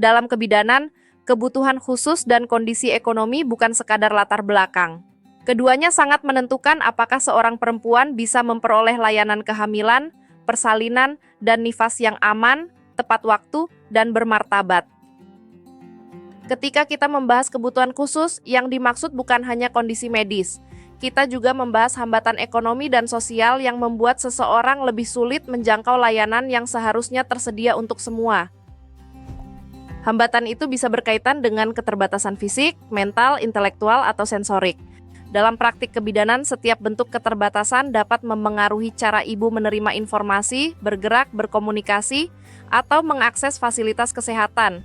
Dalam kebidanan, kebutuhan khusus dan kondisi ekonomi bukan sekadar latar belakang. Keduanya sangat menentukan apakah seorang perempuan bisa memperoleh layanan kehamilan, persalinan, dan nifas yang aman, tepat waktu, dan bermartabat. Ketika kita membahas kebutuhan khusus, yang dimaksud bukan hanya kondisi medis. Kita juga membahas hambatan ekonomi dan sosial yang membuat seseorang lebih sulit menjangkau layanan yang seharusnya tersedia untuk semua. Hambatan itu bisa berkaitan dengan keterbatasan fisik, mental, intelektual, atau sensorik. Dalam praktik kebidanan, setiap bentuk keterbatasan dapat memengaruhi cara ibu menerima informasi, bergerak, berkomunikasi, atau mengakses fasilitas kesehatan.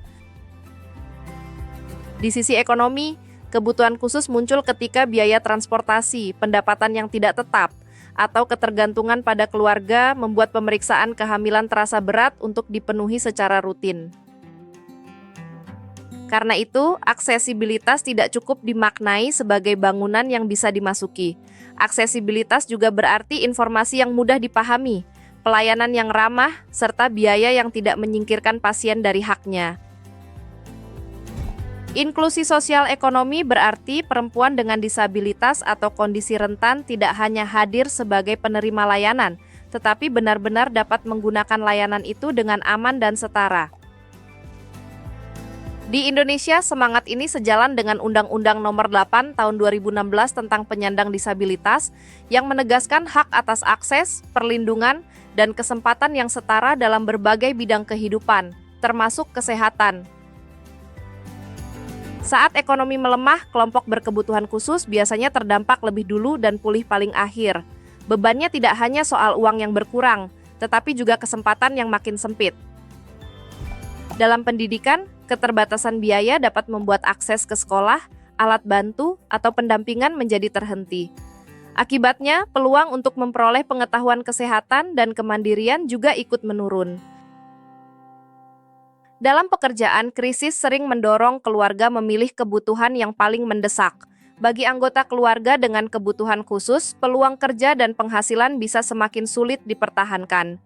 Di sisi ekonomi, kebutuhan khusus muncul ketika biaya transportasi, pendapatan yang tidak tetap, atau ketergantungan pada keluarga membuat pemeriksaan kehamilan terasa berat untuk dipenuhi secara rutin. Karena itu, aksesibilitas tidak cukup dimaknai sebagai bangunan yang bisa dimasuki. Aksesibilitas juga berarti informasi yang mudah dipahami, pelayanan yang ramah, serta biaya yang tidak menyingkirkan pasien dari haknya. Inklusi sosial ekonomi berarti perempuan dengan disabilitas atau kondisi rentan tidak hanya hadir sebagai penerima layanan, tetapi benar-benar dapat menggunakan layanan itu dengan aman dan setara. Di Indonesia, semangat ini sejalan dengan Undang-Undang Nomor 8 Tahun 2016 tentang penyandang disabilitas yang menegaskan hak atas akses, perlindungan, dan kesempatan yang setara dalam berbagai bidang kehidupan, termasuk kesehatan. Saat ekonomi melemah, kelompok berkebutuhan khusus biasanya terdampak lebih dulu dan pulih paling akhir. Bebannya tidak hanya soal uang yang berkurang, tetapi juga kesempatan yang makin sempit. Dalam pendidikan, keterbatasan biaya dapat membuat akses ke sekolah, alat bantu, atau pendampingan menjadi terhenti. Akibatnya, peluang untuk memperoleh pengetahuan kesehatan dan kemandirian juga ikut menurun. Dalam pekerjaan, krisis sering mendorong keluarga memilih kebutuhan yang paling mendesak. Bagi anggota keluarga dengan kebutuhan khusus, peluang kerja dan penghasilan bisa semakin sulit dipertahankan.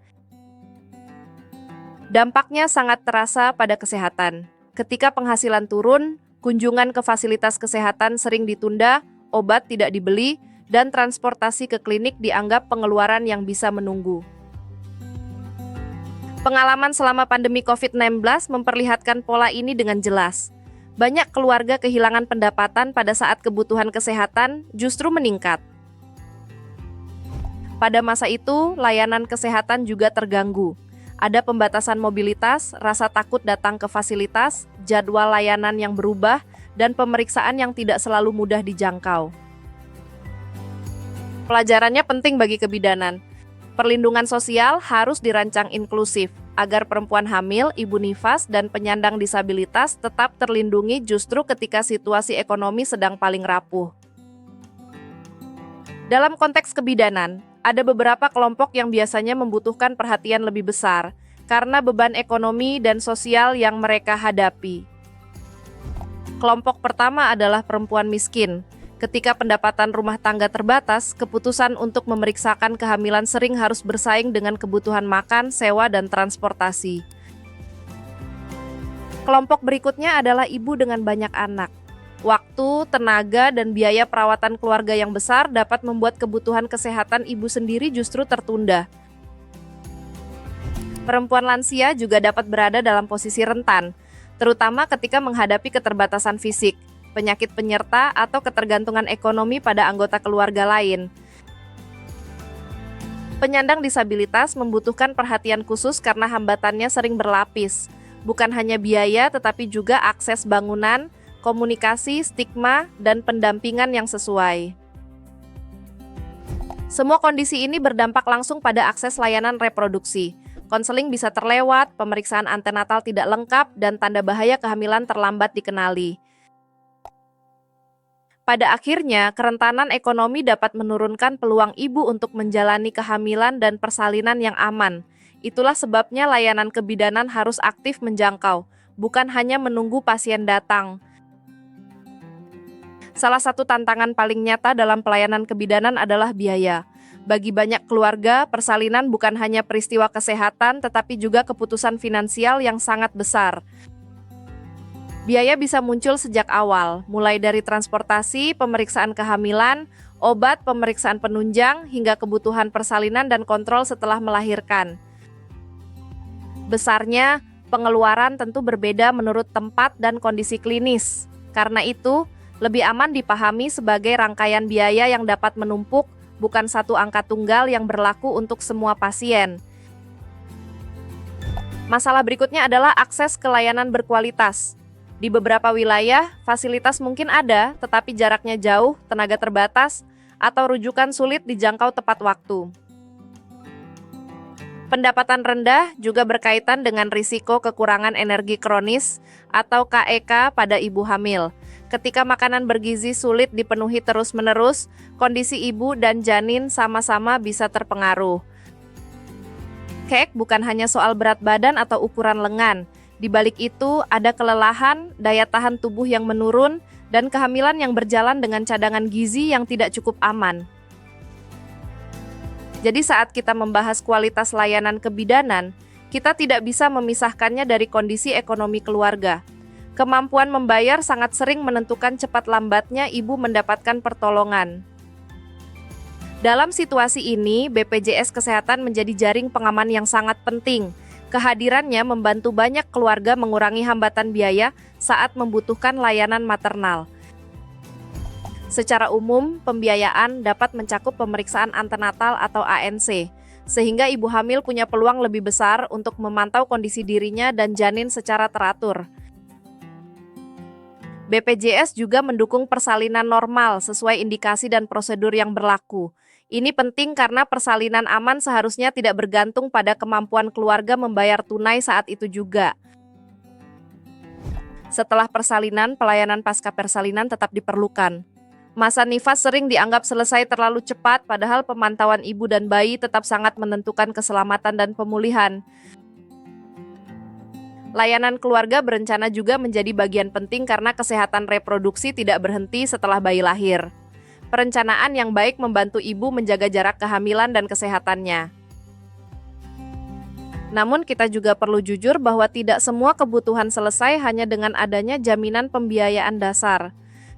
Dampaknya sangat terasa pada kesehatan. Ketika penghasilan turun, kunjungan ke fasilitas kesehatan sering ditunda, obat tidak dibeli, dan transportasi ke klinik dianggap pengeluaran yang bisa menunggu. Pengalaman selama pandemi COVID-19 memperlihatkan pola ini dengan jelas. Banyak keluarga kehilangan pendapatan pada saat kebutuhan kesehatan justru meningkat. Pada masa itu, layanan kesehatan juga terganggu. Ada pembatasan mobilitas, rasa takut datang ke fasilitas, jadwal layanan yang berubah, dan pemeriksaan yang tidak selalu mudah dijangkau. Pelajarannya penting bagi kebidanan. Perlindungan sosial harus dirancang inklusif, agar perempuan hamil, ibu nifas, dan penyandang disabilitas tetap terlindungi justru ketika situasi ekonomi sedang paling rapuh. Dalam konteks kebidanan, ada beberapa kelompok yang biasanya membutuhkan perhatian lebih besar karena beban ekonomi dan sosial yang mereka hadapi. Kelompok pertama adalah perempuan miskin. Ketika pendapatan rumah tangga terbatas, keputusan untuk memeriksakan kehamilan sering harus bersaing dengan kebutuhan makan, sewa, dan transportasi. Kelompok berikutnya adalah ibu dengan banyak anak. Waktu, tenaga, dan biaya perawatan keluarga yang besar dapat membuat kebutuhan kesehatan ibu sendiri justru tertunda. Perempuan lansia juga dapat berada dalam posisi rentan, terutama ketika menghadapi keterbatasan fisik, penyakit penyerta, atau ketergantungan ekonomi pada anggota keluarga lain. Penyandang disabilitas membutuhkan perhatian khusus karena hambatannya sering berlapis, bukan hanya biaya tetapi juga akses bangunan, komunikasi, stigma, dan pendampingan yang sesuai. Semua kondisi ini berdampak langsung pada akses layanan reproduksi. Konseling bisa terlewat, pemeriksaan antenatal tidak lengkap, dan tanda bahaya kehamilan terlambat dikenali. Pada akhirnya, kerentanan ekonomi dapat menurunkan peluang ibu untuk menjalani kehamilan dan persalinan yang aman. Itulah sebabnya layanan kebidanan harus aktif menjangkau, bukan hanya menunggu pasien datang. Salah satu tantangan paling nyata dalam pelayanan kebidanan adalah biaya. Bagi banyak keluarga, persalinan bukan hanya peristiwa kesehatan, tetapi juga keputusan finansial yang sangat besar. Biaya bisa muncul sejak awal, mulai dari transportasi, pemeriksaan kehamilan, obat, pemeriksaan penunjang, hingga kebutuhan persalinan dan kontrol setelah melahirkan. Besarnya, pengeluaran tentu berbeda menurut tempat dan kondisi klinis. Karena itu, lebih aman dipahami sebagai rangkaian biaya yang dapat menumpuk, bukan satu angka tunggal yang berlaku untuk semua pasien. Masalah berikutnya adalah akses ke layanan berkualitas. Di beberapa wilayah, fasilitas mungkin ada, tetapi jaraknya jauh, tenaga terbatas, atau rujukan sulit dijangkau tepat waktu. Pendapatan rendah juga berkaitan dengan risiko kekurangan energi kronis atau KEK pada ibu hamil. Ketika makanan bergizi sulit dipenuhi terus-menerus, kondisi ibu dan janin sama-sama bisa terpengaruh. KEK bukan hanya soal berat badan atau ukuran lengan. Di balik itu, ada kelelahan, daya tahan tubuh yang menurun, dan kehamilan yang berjalan dengan cadangan gizi yang tidak cukup aman. Jadi saat kita membahas kualitas layanan kebidanan, kita tidak bisa memisahkannya dari kondisi ekonomi keluarga. Kemampuan membayar sangat sering menentukan cepat lambatnya ibu mendapatkan pertolongan. Dalam situasi ini, BPJS Kesehatan menjadi jaring pengaman yang sangat penting. Kehadirannya membantu banyak keluarga mengurangi hambatan biaya saat membutuhkan layanan maternal. Secara umum, pembiayaan dapat mencakup pemeriksaan antenatal atau ANC, sehingga ibu hamil punya peluang lebih besar untuk memantau kondisi dirinya dan janin secara teratur. BPJS juga mendukung persalinan normal sesuai indikasi dan prosedur yang berlaku. Ini penting karena persalinan aman seharusnya tidak bergantung pada kemampuan keluarga membayar tunai saat itu juga. Setelah persalinan, pelayanan pasca persalinan tetap diperlukan. Masa nifas sering dianggap selesai terlalu cepat, padahal pemantauan ibu dan bayi tetap sangat menentukan keselamatan dan pemulihan. Layanan keluarga berencana juga menjadi bagian penting karena kesehatan reproduksi tidak berhenti setelah bayi lahir. Perencanaan yang baik membantu ibu menjaga jarak kehamilan dan kesehatannya. Namun kita juga perlu jujur bahwa tidak semua kebutuhan selesai hanya dengan adanya jaminan pembiayaan dasar.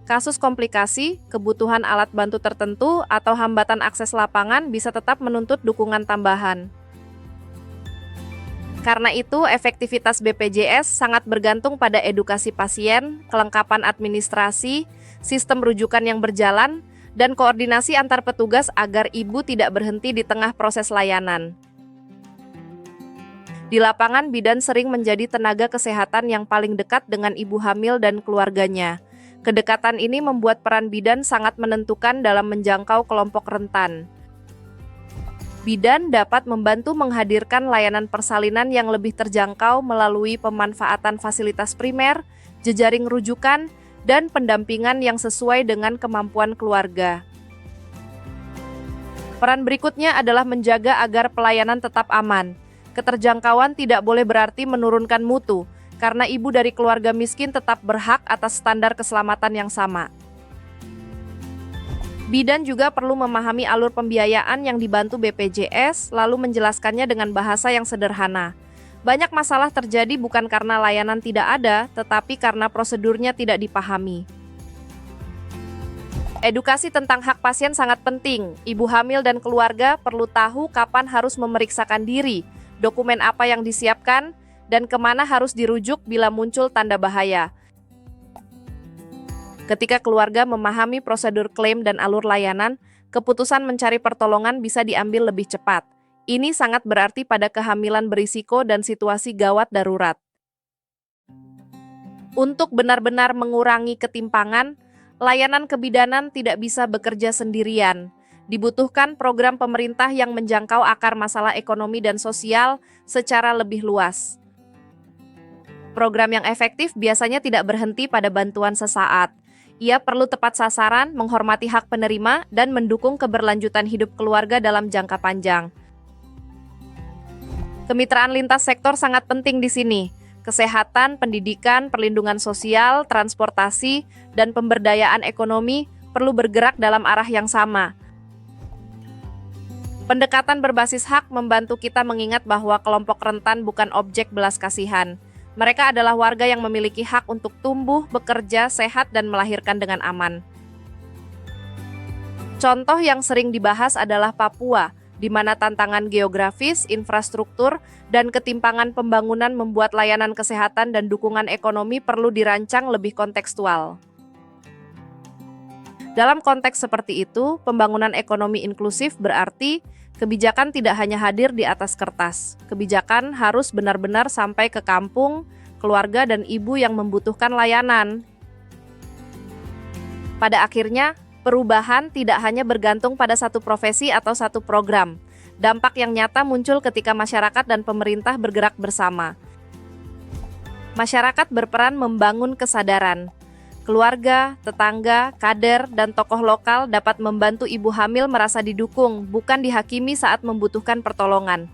Kasus komplikasi, kebutuhan alat bantu tertentu, atau hambatan akses lapangan bisa tetap menuntut dukungan tambahan. Karena itu, efektivitas BPJS sangat bergantung pada edukasi pasien, kelengkapan administrasi, sistem rujukan yang berjalan, dan koordinasi antar petugas agar ibu tidak berhenti di tengah proses layanan. Di lapangan, bidan sering menjadi tenaga kesehatan yang paling dekat dengan ibu hamil dan keluarganya. Kedekatan ini membuat peran bidan sangat menentukan dalam menjangkau kelompok rentan. Bidan dapat membantu menghadirkan layanan persalinan yang lebih terjangkau melalui pemanfaatan fasilitas primer, jejaring rujukan, dan pendampingan yang sesuai dengan kemampuan keluarga. Peran berikutnya adalah menjaga agar pelayanan tetap aman. Keterjangkauan tidak boleh berarti menurunkan mutu, karena ibu dari keluarga miskin tetap berhak atas standar keselamatan yang sama. Bidan juga perlu memahami alur pembiayaan yang dibantu BPJS, lalu menjelaskannya dengan bahasa yang sederhana. Banyak masalah terjadi bukan karena layanan tidak ada, tetapi karena prosedurnya tidak dipahami. Edukasi tentang hak pasien sangat penting. Ibu hamil dan keluarga perlu tahu kapan harus memeriksakan diri, dokumen apa yang disiapkan, dan kemana harus dirujuk bila muncul tanda bahaya. Ketika keluarga memahami prosedur klaim dan alur layanan, keputusan mencari pertolongan bisa diambil lebih cepat. Ini sangat berarti pada kehamilan berisiko dan situasi gawat darurat. Untuk benar-benar mengurangi ketimpangan, layanan kebidanan tidak bisa bekerja sendirian. Dibutuhkan program pemerintah yang menjangkau akar masalah ekonomi dan sosial secara lebih luas. Program yang efektif biasanya tidak berhenti pada bantuan sesaat. Ia perlu tepat sasaran, menghormati hak penerima, dan mendukung keberlanjutan hidup keluarga dalam jangka panjang. Kemitraan lintas sektor sangat penting di sini. Kesehatan, pendidikan, perlindungan sosial, transportasi, dan pemberdayaan ekonomi perlu bergerak dalam arah yang sama. Pendekatan berbasis hak membantu kita mengingat bahwa kelompok rentan bukan objek belas kasihan. Mereka adalah warga yang memiliki hak untuk tumbuh, bekerja, sehat, dan melahirkan dengan aman. Contoh yang sering dibahas adalah Papua, di mana tantangan geografis, infrastruktur, dan ketimpangan pembangunan membuat layanan kesehatan dan dukungan ekonomi perlu dirancang lebih kontekstual. Dalam konteks seperti itu, pembangunan ekonomi inklusif berarti kebijakan tidak hanya hadir di atas kertas. Kebijakan harus benar-benar sampai ke kampung, keluarga, dan ibu yang membutuhkan layanan. Pada akhirnya, perubahan tidak hanya bergantung pada satu profesi atau satu program. Dampak yang nyata muncul ketika masyarakat dan pemerintah bergerak bersama. Masyarakat berperan membangun kesadaran. Keluarga, tetangga, kader, dan tokoh lokal dapat membantu ibu hamil merasa didukung, bukan dihakimi saat membutuhkan pertolongan.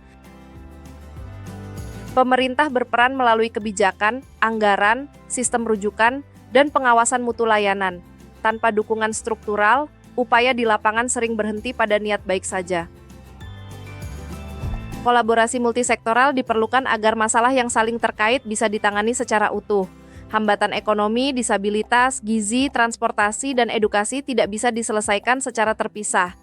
Pemerintah berperan melalui kebijakan, anggaran, sistem rujukan, dan pengawasan mutu layanan. Tanpa dukungan struktural, upaya di lapangan sering berhenti pada niat baik saja. Kolaborasi multisektoral diperlukan agar masalah yang saling terkait bisa ditangani secara utuh. Hambatan ekonomi, disabilitas, gizi, transportasi, dan edukasi tidak bisa diselesaikan secara terpisah.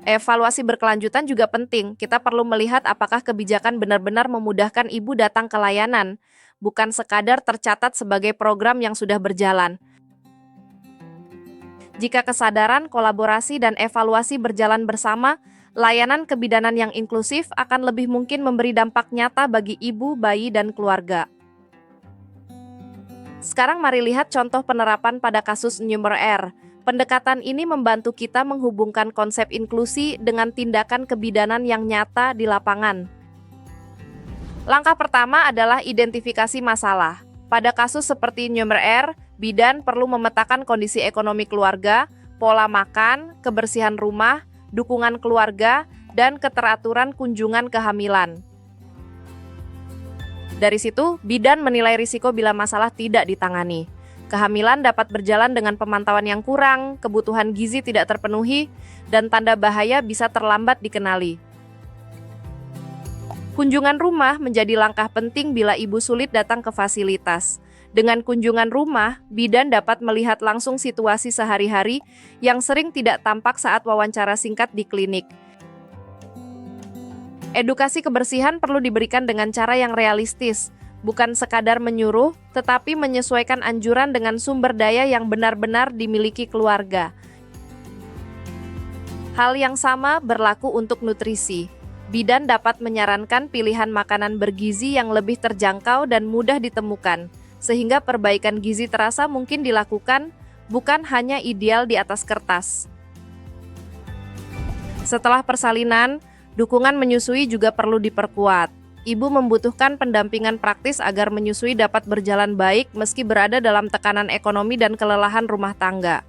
Evaluasi berkelanjutan juga penting. Kita perlu melihat apakah kebijakan benar-benar memudahkan ibu datang ke layanan, bukan sekadar tercatat sebagai program yang sudah berjalan. Jika kesadaran, kolaborasi, dan evaluasi berjalan bersama, layanan kebidanan yang inklusif akan lebih mungkin memberi dampak nyata bagi ibu, bayi, dan keluarga. Sekarang mari lihat contoh penerapan pada kasus Numer R. Pendekatan ini membantu kita menghubungkan konsep inklusi dengan tindakan kebidanan yang nyata di lapangan. Langkah pertama adalah identifikasi masalah. Pada kasus seperti Numer R, bidan perlu memetakan kondisi ekonomi keluarga, pola makan, kebersihan rumah, dukungan keluarga, dan keteraturan kunjungan kehamilan. Dari situ, bidan menilai risiko bila masalah tidak ditangani. Kehamilan dapat berjalan dengan pemantauan yang kurang, kebutuhan gizi tidak terpenuhi, dan tanda bahaya bisa terlambat dikenali. Kunjungan rumah menjadi langkah penting bila ibu sulit datang ke fasilitas. Dengan kunjungan rumah, bidan dapat melihat langsung situasi sehari-hari yang sering tidak tampak saat wawancara singkat di klinik. Edukasi kebersihan perlu diberikan dengan cara yang realistis, bukan sekadar menyuruh, tetapi menyesuaikan anjuran dengan sumber daya yang benar-benar dimiliki keluarga. Hal yang sama berlaku untuk nutrisi. Bidan dapat menyarankan pilihan makanan bergizi yang lebih terjangkau dan mudah ditemukan, sehingga perbaikan gizi terasa mungkin dilakukan, bukan hanya ideal di atas kertas. Setelah persalinan, dukungan menyusui juga perlu diperkuat. Ibu membutuhkan pendampingan praktis agar menyusui dapat berjalan baik meski berada dalam tekanan ekonomi dan kelelahan rumah tangga.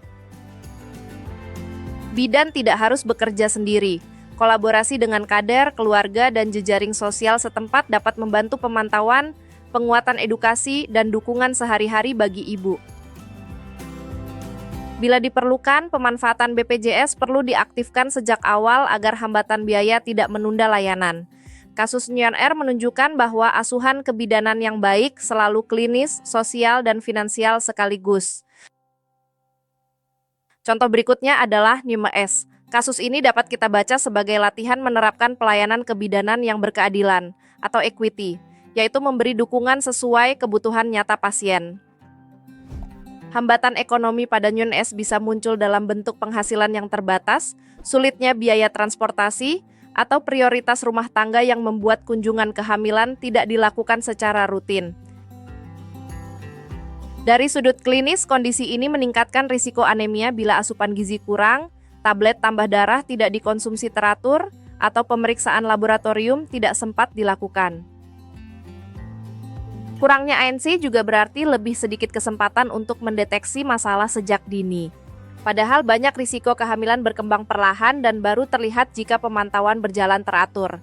Bidan tidak harus bekerja sendiri. Kolaborasi dengan kader, keluarga, dan jejaring sosial setempat dapat membantu pemantauan, penguatan edukasi, dan dukungan sehari-hari bagi ibu. Bila diperlukan, pemanfaatan BPJS perlu diaktifkan sejak awal agar hambatan biaya tidak menunda layanan. Kasus Numer R menunjukkan bahwa asuhan kebidanan yang baik selalu klinis, sosial, dan finansial sekaligus. Contoh berikutnya adalah Numer S. Kasus ini dapat kita baca sebagai latihan menerapkan pelayanan kebidanan yang berkeadilan, atau equity, yaitu memberi dukungan sesuai kebutuhan nyata pasien. Hambatan ekonomi pada Numer S bisa muncul dalam bentuk penghasilan yang terbatas, sulitnya biaya transportasi, atau prioritas rumah tangga yang membuat kunjungan kehamilan tidak dilakukan secara rutin. Dari sudut klinis, kondisi ini meningkatkan risiko anemia bila asupan gizi kurang, tablet tambah darah tidak dikonsumsi teratur, atau pemeriksaan laboratorium tidak sempat dilakukan. Kurangnya ANC juga berarti lebih sedikit kesempatan untuk mendeteksi masalah sejak dini. Padahal banyak risiko kehamilan berkembang perlahan dan baru terlihat jika pemantauan berjalan teratur.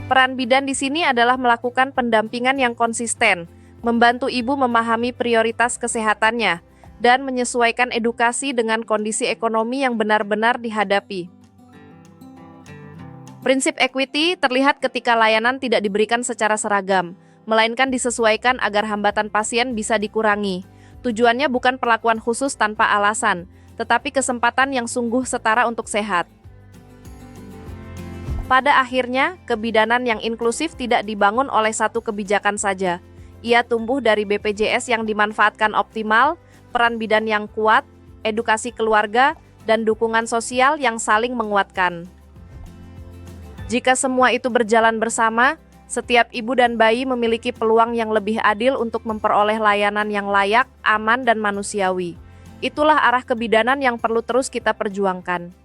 Peran bidan di sini adalah melakukan pendampingan yang konsisten, membantu ibu memahami prioritas kesehatannya, dan menyesuaikan edukasi dengan kondisi ekonomi yang benar-benar dihadapi. Prinsip equity terlihat ketika layanan tidak diberikan secara seragam, melainkan disesuaikan agar hambatan pasien bisa dikurangi. Tujuannya bukan perlakuan khusus tanpa alasan, tetapi kesempatan yang sungguh setara untuk sehat. Pada akhirnya, kebidanan yang inklusif tidak dibangun oleh satu kebijakan saja. Ia tumbuh dari BPJS yang dimanfaatkan optimal, peran bidan yang kuat, edukasi keluarga, dan dukungan sosial yang saling menguatkan. Jika semua itu berjalan bersama, setiap ibu dan bayi memiliki peluang yang lebih adil untuk memperoleh layanan yang layak, aman, dan manusiawi. Itulah arah kebidanan yang perlu terus kita perjuangkan.